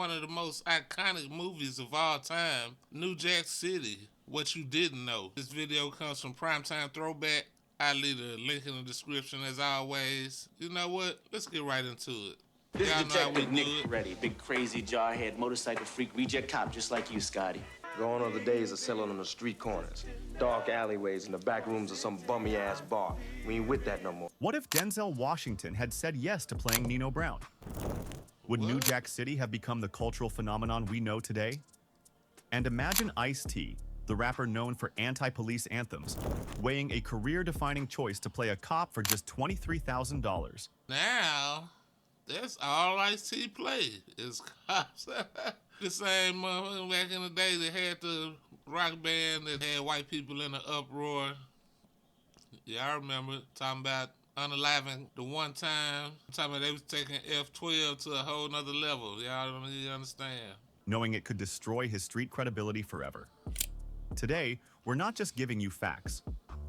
one of the most iconic movies of all time, New Jack City. What you didn't know. This video comes from Primetime Throwback. I leave a link in the description as always. You know what? Let's get right into it. This is Y'all know how we Detective Nick do it. Reddy, big crazy jarhead, motorcycle freak, reject cop just like you, Scotty. Gone are the days of selling on the street corners, dark alleyways, and the back rooms of some bummy-ass bar. We ain't with that no more. What if Denzel Washington had said yes to playing Nino Brown? Would New Jack City have become the cultural phenomenon we know today? And imagine Ice-T, the rapper known for anti-police anthems, weighing a career-defining choice to play a cop for just $23,000. Now, that's all Ice-T played is cops. The same motherfucker back in the day that had the rock band that had white people in the uproar. Yeah, I remember talking about unaliving the one time. Talking about they was taking F-12 to a whole nother level. Y'all don't really understand. Knowing it could destroy his street credibility forever. Today, we're not just giving you facts.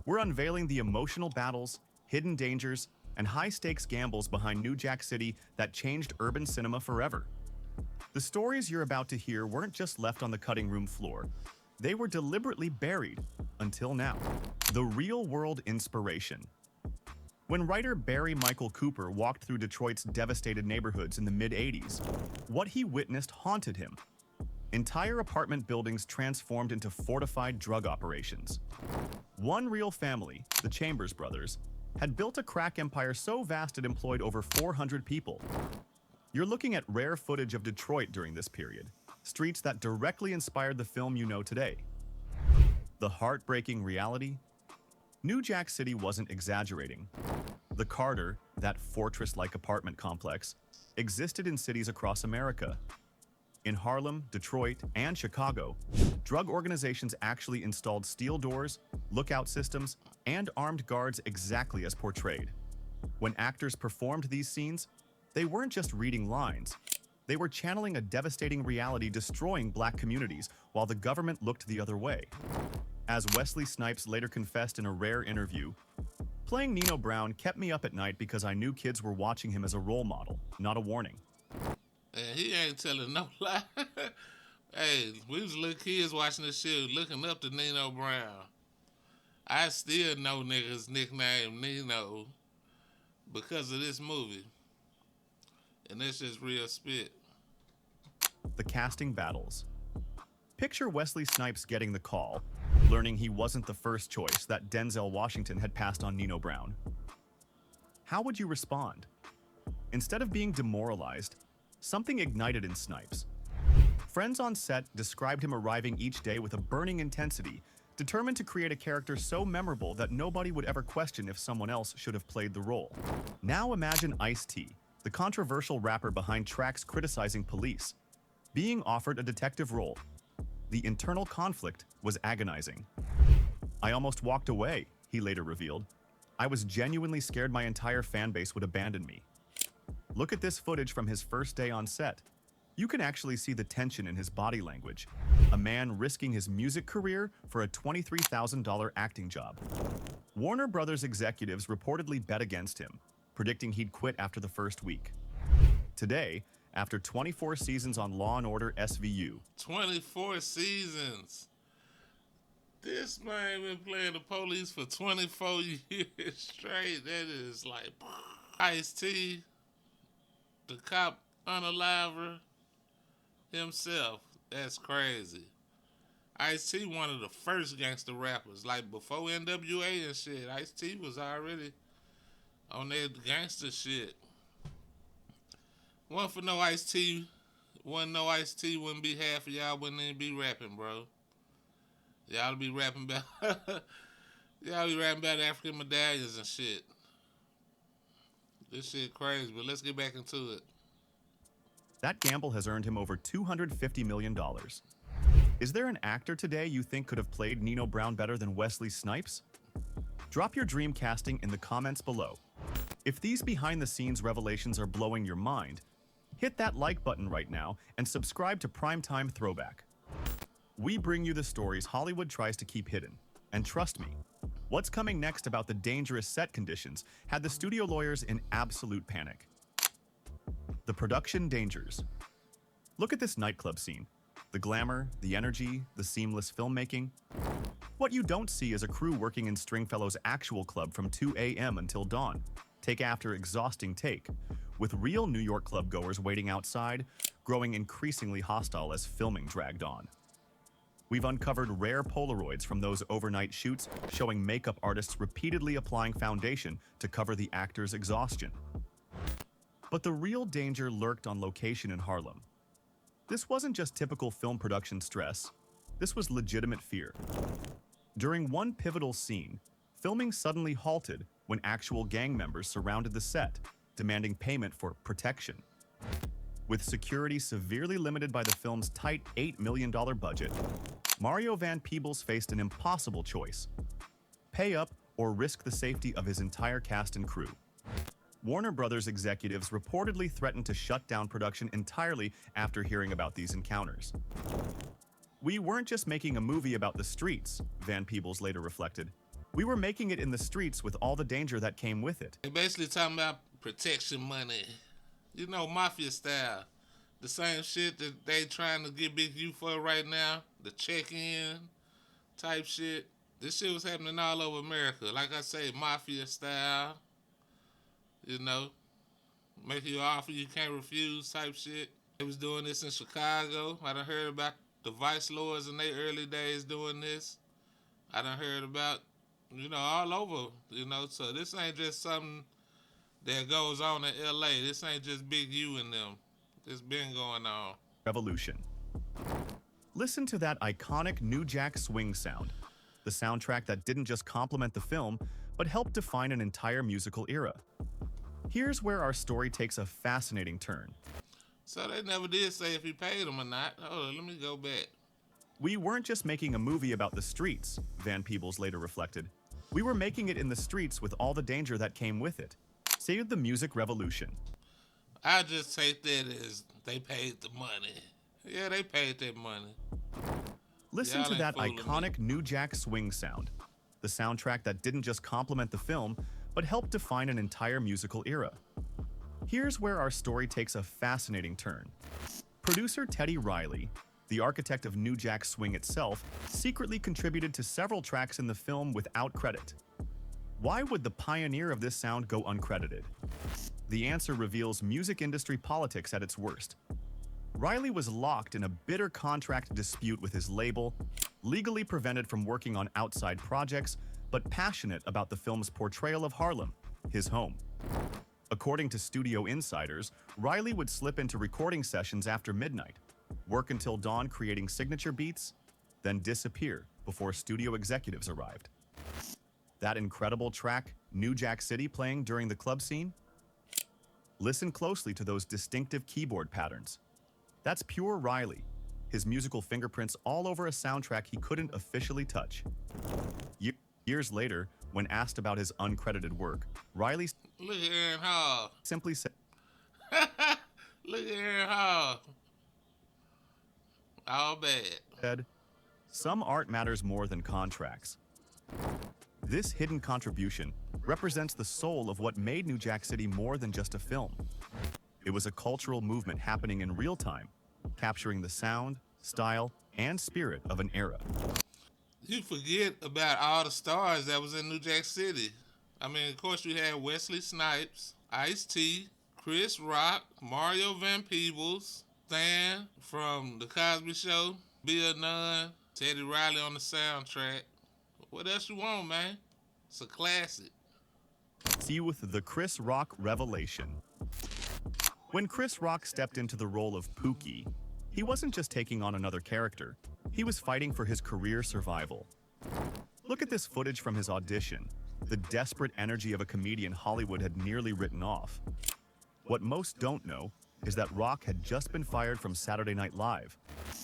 We're unveiling the emotional battles, hidden dangers, and high-stakes gambles behind New Jack City that changed urban cinema forever. The stories you're about to hear weren't just left on the cutting room floor. They were deliberately buried, until now. The real-world inspiration. When writer Barry Michael Cooper walked through Detroit's devastated neighborhoods in the mid-'80s, what he witnessed haunted him. Entire apartment buildings transformed into fortified drug operations. One real family, the Chambers brothers, had built a crack empire so vast it employed over 400 people. You're looking at rare footage of Detroit during this period, streets that directly inspired the film you know today. The heartbreaking reality? New Jack City wasn't exaggerating. The Carter, that fortress-like apartment complex, existed in cities across America. In Harlem, Detroit, and Chicago, drug organizations actually installed steel doors, lookout systems, and armed guards exactly as portrayed. When actors performed these scenes, they weren't just reading lines. They were channeling a devastating reality destroying black communities while the government looked the other way. As Wesley Snipes later confessed in a rare interview, playing Nino Brown kept me up at night because I knew kids were watching him as a role model, not a warning. And he ain't telling no lie. Hey, we was little kids watching this shit, looking up to Nino Brown. I still know niggas nickname Nino because of this movie. And that's just real spit. The casting battles. Picture Wesley Snipes getting the call, learning he wasn't the first choice that Denzel Washington had passed on Nino Brown. How would you respond? Instead of being demoralized, something ignited in Snipes. Friends on set described him arriving each day with a burning intensity, determined to create a character so memorable that nobody would ever question if someone else should have played the role. Now imagine Ice-T, the controversial rapper behind tracks criticizing police, being offered a detective role. The internal conflict was agonizing. "I almost walked away," he later revealed. "I was genuinely scared my entire fan base would abandon me." Look at this footage from his first day on set. You can actually see the tension in his body language. A man risking his music career for a $23,000 acting job. Warner Brothers executives reportedly bet against him, predicting he'd quit after the first week. Today, after 24 seasons on Law & Order SVU. 24 seasons. This man been playing the police for 24 years straight. That is like Ice-T, the cop unaliver himself. That's crazy. Ice-T one of the first gangster rappers. Like before NWA and shit, Ice-T was already on that gangster shit. One for no Ice-T, wouldn't be half of y'all wouldn't even be rapping, bro. Y'all be rapping about African medallions and shit. This shit crazy, but let's get back into it. That gamble has earned him over $250 million. Is there an actor today you think could have played Nino Brown better than Wesley Snipes? Drop your dream casting in the comments below. If these behind-the-scenes revelations are blowing your mind, hit that like button right now and subscribe to Primetime Throwback. We bring you the stories Hollywood tries to keep hidden. And trust me, what's coming next about the dangerous set conditions had the studio lawyers in absolute panic. The production dangers. Look at this nightclub scene. The glamour, the energy, the seamless filmmaking. What you don't see is a crew working in Stringfellow's actual club from 2 a.m. until dawn, take after exhausting take, with real New York club goers waiting outside, growing increasingly hostile as filming dragged on. We've uncovered rare Polaroids from those overnight shoots showing makeup artists repeatedly applying foundation to cover the actors' exhaustion. But the real danger lurked on location in Harlem. This wasn't just typical film production stress, this was legitimate fear. During one pivotal scene, filming suddenly halted when actual gang members surrounded the set, demanding payment for protection. With security severely limited by the film's tight $8 million budget, Mario Van Peebles faced an impossible choice: pay up or risk the safety of his entire cast and crew. Warner Brothers executives reportedly threatened to shut down production entirely after hearing about these encounters. "We weren't just making a movie about the streets," Van Peebles later reflected. "We were making it in the streets with all the danger that came with it." They basically talking about protection money. You know, mafia style. The same shit that they trying to get Big U for right now. The check-in type shit. This shit was happening all over America. Like I say, mafia style. You know, make you an offer you can't refuse type shit. They was doing this in Chicago. I done heard about the Vice Lords in their early days doing this. I done heard about, you know, all over, you know. So this ain't just something that goes on in L.A. This ain't just Big U and them. This been going on. Revolution. Listen to that iconic New Jack Swing sound, the soundtrack that didn't just complement the film, but helped define an entire musical era. Here's where our story takes a fascinating turn. So they never did say if he paid them or not. Hold on, let me go back. "We weren't just making a movie about the streets," Van Peebles later reflected. "We were making it in the streets with all the danger that came with it." Say the music revolution. I just take that as they paid the money. Yeah, they paid that money. Listen Y'all to ain't that fooling iconic New Jack Swing sound, the soundtrack that didn't just complement the film, but helped define an entire musical era. Here's where our story takes a fascinating turn. Producer Teddy Riley, the architect of New Jack Swing itself, secretly contributed to several tracks in the film without credit. Why would the pioneer of this sound go uncredited? The answer reveals music industry politics at its worst. Riley was locked in a bitter contract dispute with his label, legally prevented from working on outside projects, but passionate about the film's portrayal of Harlem, his home. According to studio insiders, Riley would slip into recording sessions after midnight, work until dawn creating signature beats, then disappear before studio executives arrived. That incredible track, New Jack City, playing during the club scene? Listen closely to those distinctive keyboard patterns. That's pure Riley, his musical fingerprints all over a soundtrack he couldn't officially touch. Years later, when asked about his uncredited work, Riley Look at Aaron Hall. simply said, Look at Aaron Hall. All bad. "Some art matters more than contracts." This hidden contribution represents the soul of what made New Jack City more than just a film. It was a cultural movement happening in real time, capturing the sound, style, and spirit of an era. You forget about all the stars that was in New Jack City. I mean, of course, you had Wesley Snipes, Ice-T, Chris Rock, Mario Van Peebles, Stan from The Cosby Show, Bill Nunn, Teddy Riley on the soundtrack. What else you want, man? It's a classic. See with the Chris Rock revelation. When Chris Rock stepped into the role of Pookie, he wasn't just taking on another character. He was fighting for his career survival. Look at this footage from his audition, the desperate energy of a comedian Hollywood had nearly written off. What most don't know is that Rock had just been fired from Saturday Night Live,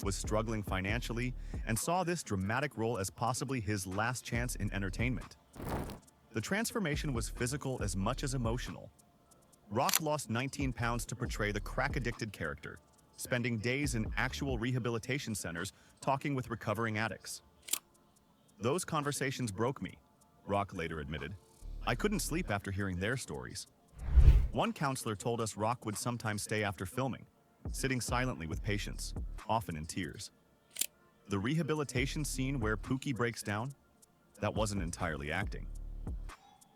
was struggling financially, and saw this dramatic role as possibly his last chance in entertainment. The transformation was physical as much as emotional. Rock lost 19 pounds to portray the crack-addicted character, spending days in actual rehabilitation centers talking with recovering addicts. "Those conversations broke me," Rock later admitted. "I couldn't sleep after hearing their stories." One counselor told us Rock would sometimes stay after filming, sitting silently with patients, often in tears. The rehabilitation scene where Pookie breaks down, that wasn't entirely acting.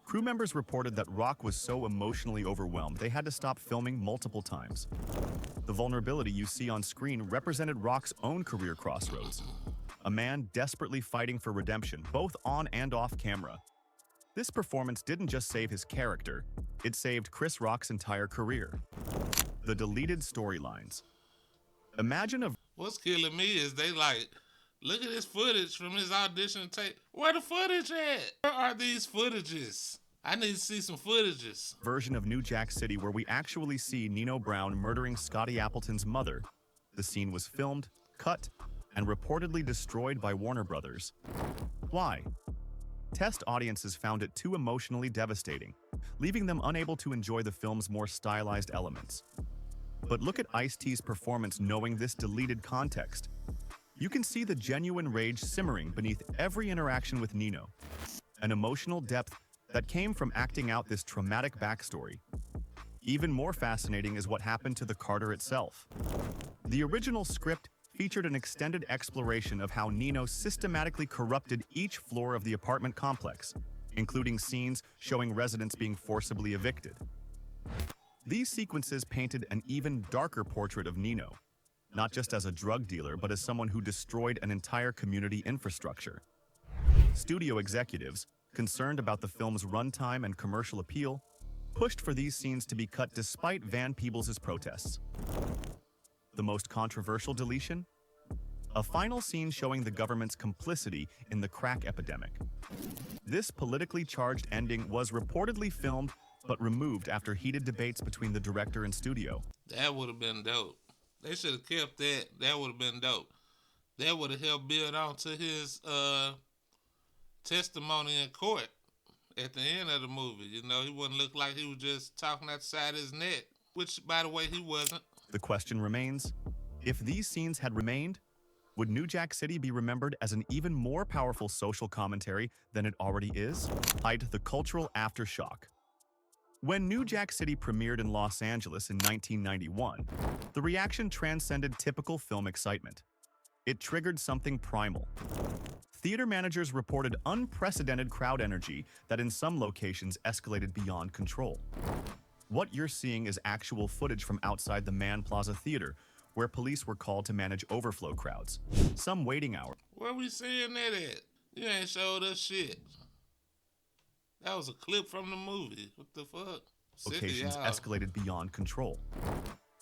Crew members reported that Rock was so emotionally overwhelmed they had to stop filming multiple times. The vulnerability you see on screen represented Rock's own career crossroads. A man desperately fighting for redemption, both on and off camera. This performance didn't just save his character, it saved Chris Rock's entire career. The deleted storylines. Imagine a What's killing me is they like, look at this footage from his audition tape. Where the footage at? Where are these footages? I need to see some footages. version of New Jack City where we actually see Nino Brown murdering Scotty Appleton's mother. The scene was filmed, cut, and reportedly destroyed by Warner Brothers. Why? Test audiences found it too emotionally devastating, leaving them unable to enjoy the film's more stylized elements. But look at Ice-T's performance knowing this deleted context. You can see the genuine rage simmering beneath every interaction with Nino. An emotional depth that came from acting out this traumatic backstory. Even more fascinating is what happened to the Carter itself. The original script featured an extended exploration of how Nino systematically corrupted each floor of the apartment complex, including scenes showing residents being forcibly evicted. These sequences painted an even darker portrait of Nino, not just as a drug dealer, but as someone who destroyed an entire community infrastructure. Studio executives, concerned about the film's runtime and commercial appeal, pushed for these scenes to be cut despite Van Peebles' protests. The most controversial deletion? A final scene showing the government's complicity in the crack epidemic. This politically charged ending was reportedly filmed but removed after heated debates between the director and studio. That would have been dope. They should have kept that. That would have been dope. That would have helped build on to his testimony in court at the end of the movie. You know, he wouldn't look like he was just talking outside his neck, which, by the way, he wasn't. The question remains, if these scenes had remained, would New Jack City be remembered as an even more powerful social commentary than it already is? Hide the cultural aftershock. When New Jack City premiered in Los Angeles in 1991, the reaction transcended typical film excitement. It triggered something primal. Theater managers reported unprecedented crowd energy that in some locations escalated beyond control. What you're seeing is actual footage from outside the Mann Plaza Theater, where police were called to manage overflow crowds. Some waiting hours. Where we seeing that at? You ain't showed us shit. That was a clip from the movie. What the fuck? Locations escalated beyond control.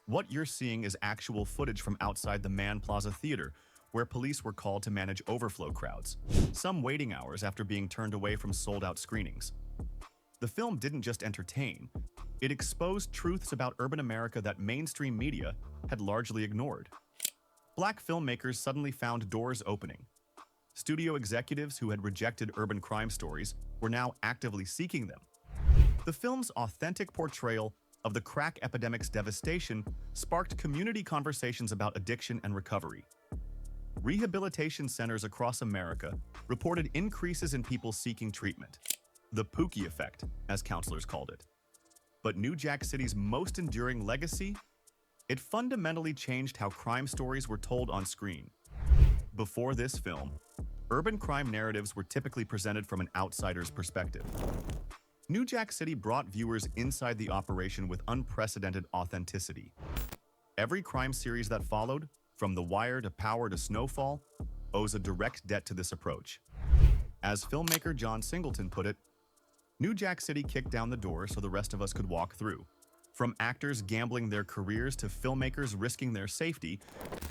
What you're seeing is actual footage from outside the Mann Plaza Theater, where police were called to manage overflow crowds, some waiting hours after being turned away from sold-out screenings. The film didn't just entertain, it exposed truths about urban America that mainstream media had largely ignored. Black filmmakers suddenly found doors opening. Studio executives who had rejected urban crime stories were now actively seeking them. The film's authentic portrayal of the crack epidemic's devastation sparked community conversations about addiction and recovery. Rehabilitation centers across America reported increases in people seeking treatment. The Pookie effect, as counselors called it. But New Jack City's most enduring legacy? It fundamentally changed how crime stories were told on screen. Before this film, urban crime narratives were typically presented from an outsider's perspective. New Jack City brought viewers inside the operation with unprecedented authenticity. Every crime series that followed, from The Wire to Power to Snowfall, owes a direct debt to this approach. As filmmaker John Singleton put it, New Jack City kicked down the door so the rest of us could walk through. From actors gambling their careers to filmmakers risking their safety,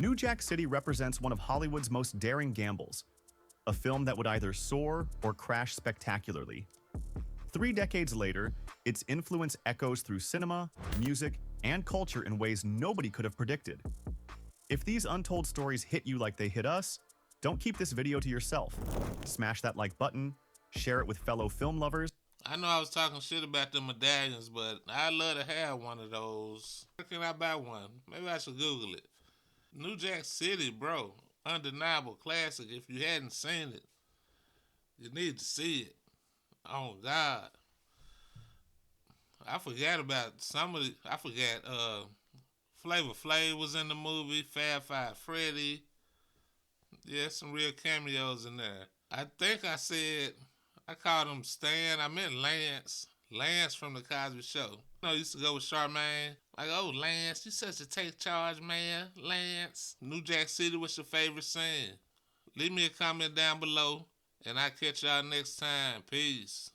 New Jack City represents one of Hollywood's most daring gambles, a film that would either soar or crash spectacularly. 3 decades later, its influence echoes through cinema, music, and culture in ways nobody could have predicted. If these untold stories hit you like they hit us, don't keep this video to yourself. Smash that like button, share it with fellow film lovers. I know I was talking shit about the medallions, but I'd love to have one of those. Where can I buy one? Maybe I should Google it. New Jack City, bro. Undeniable classic. If you hadn't seen it, you need to see it. Oh, God. I forgot about some of the... I forgot Flavor Flav was in the movie. Fab Five Freddy. Yeah, some real cameos in there. I think I called him Stan. I meant Lance. Lance from the Cosby Show. You know, I used to go with Charmaine. Like, oh, Lance, you such a take charge, man. Lance. New Jack City, what's your favorite scene? Leave me a comment down below, and I'll catch y'all next time. Peace.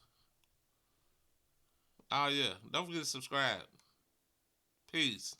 Oh, yeah. Don't forget to subscribe. Peace.